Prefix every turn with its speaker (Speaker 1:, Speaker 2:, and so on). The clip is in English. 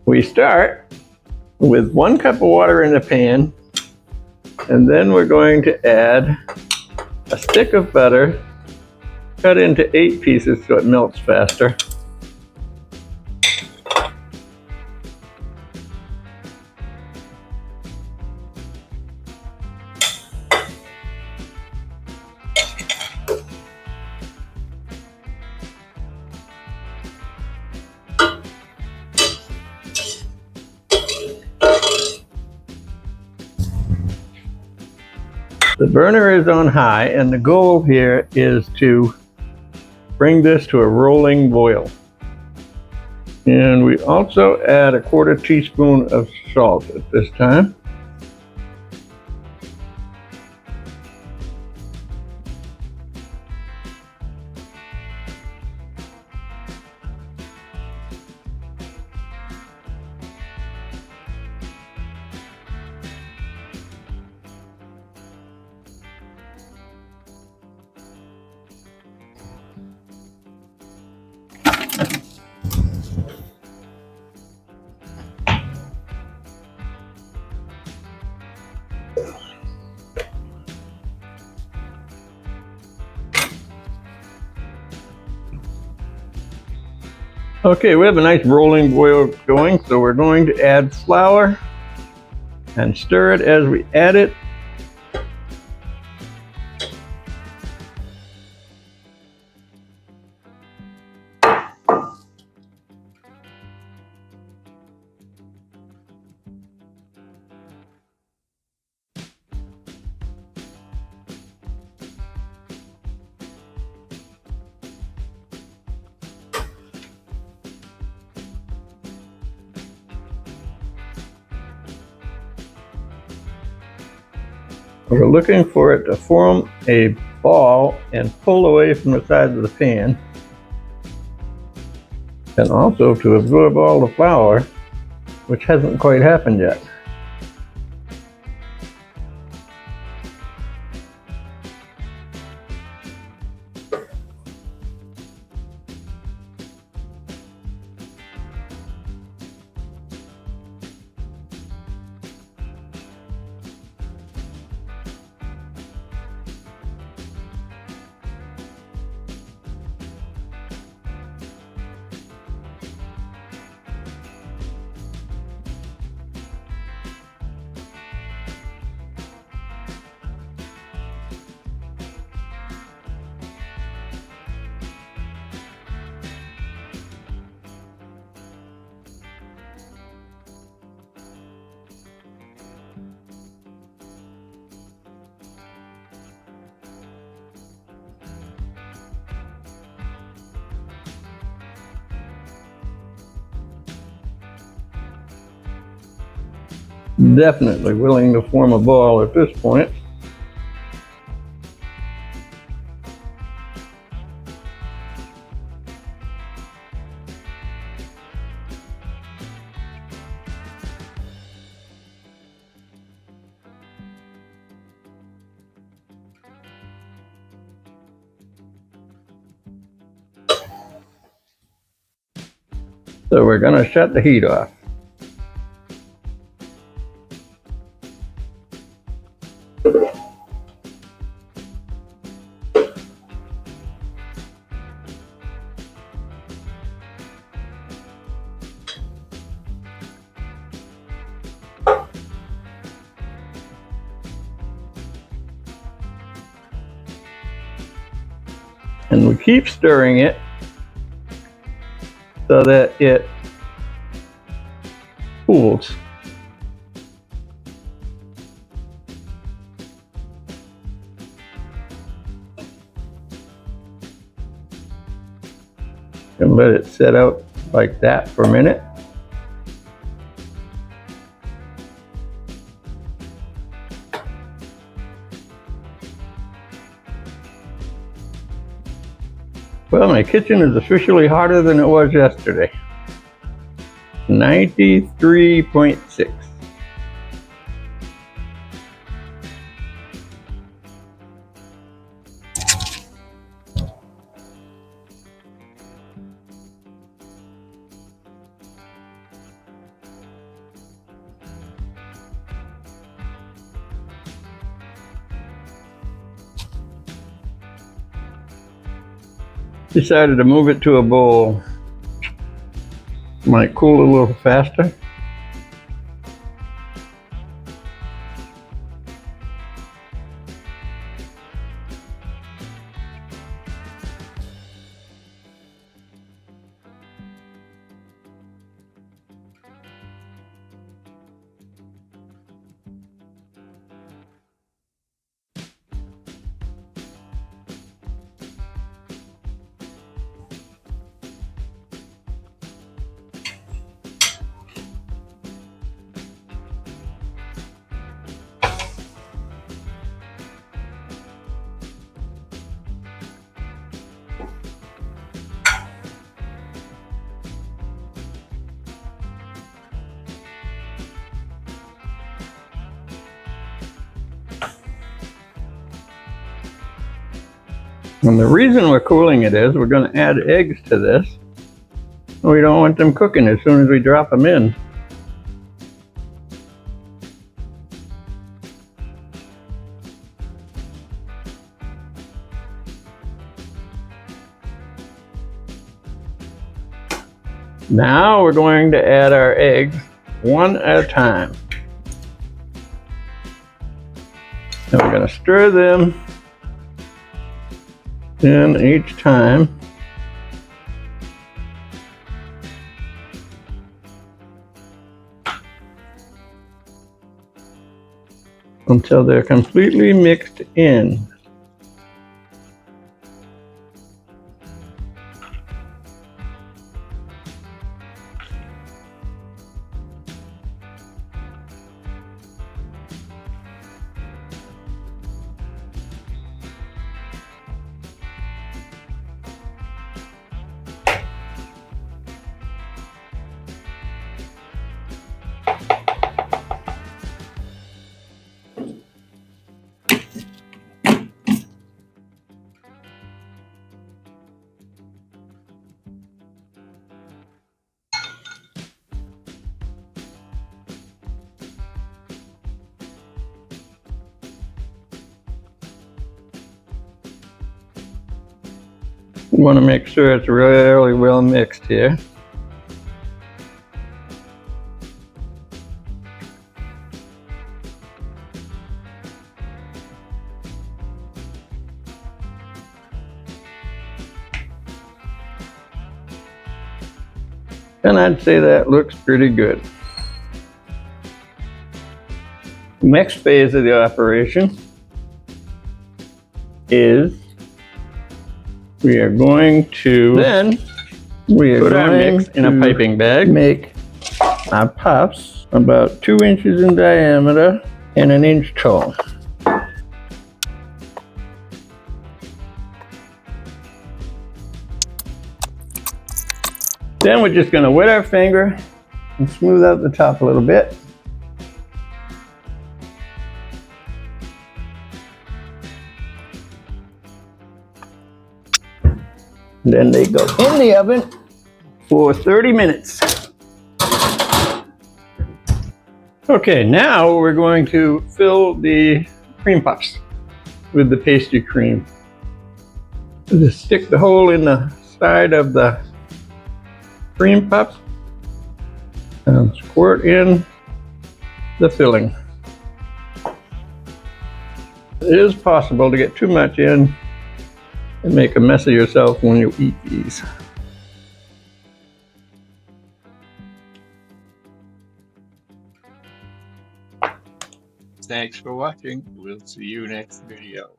Speaker 1: We start with 1 cup of water in the pan, and then we're going to add a stick of butter cut into 8 pieces so it melts faster. The burner is on high, and the goal here is to bring this to a rolling boil. And we also add a 1/4 teaspoon of salt at this time. Okay, we have a nice rolling boil going, so we're going to add flour and stir it as we add it. We're looking for it to form a ball and pull away from the sides of the pan, and also to absorb all the flour, which hasn't quite happened yet. Definitely willing to form a ball at this point. So we're going to shut the heat off. And we keep stirring it so that it cools. And let it set out like that for a minute. Well, my kitchen is officially hotter than it was yesterday. 93.6. Decided to move it to a bowl. Might cool a little faster. And the reason we're cooling it is we're going to add eggs to this. We don't want them cooking as soon as we drop them in. Now we're going to add our eggs one at a time. And we're going to stir them in each time. Until they're completely mixed in. You want to make sure it's really well mixed here. And I'd say that looks pretty good. Next phase of the operation is we are going to put our mix in a piping bag. Make our puffs about 2 inches in diameter and 1 inch tall. Then we're just going to wet our finger and smooth out the top a little bit. Then they go in the oven for 30 minutes. Okay, now we're going to fill the cream puffs with the pastry cream. Just stick the hole in the side of the cream puff and squirt in the filling. It is possible to get too much in and make a mess of yourself when you eat these.
Speaker 2: Thanks for watching. We'll see you next video.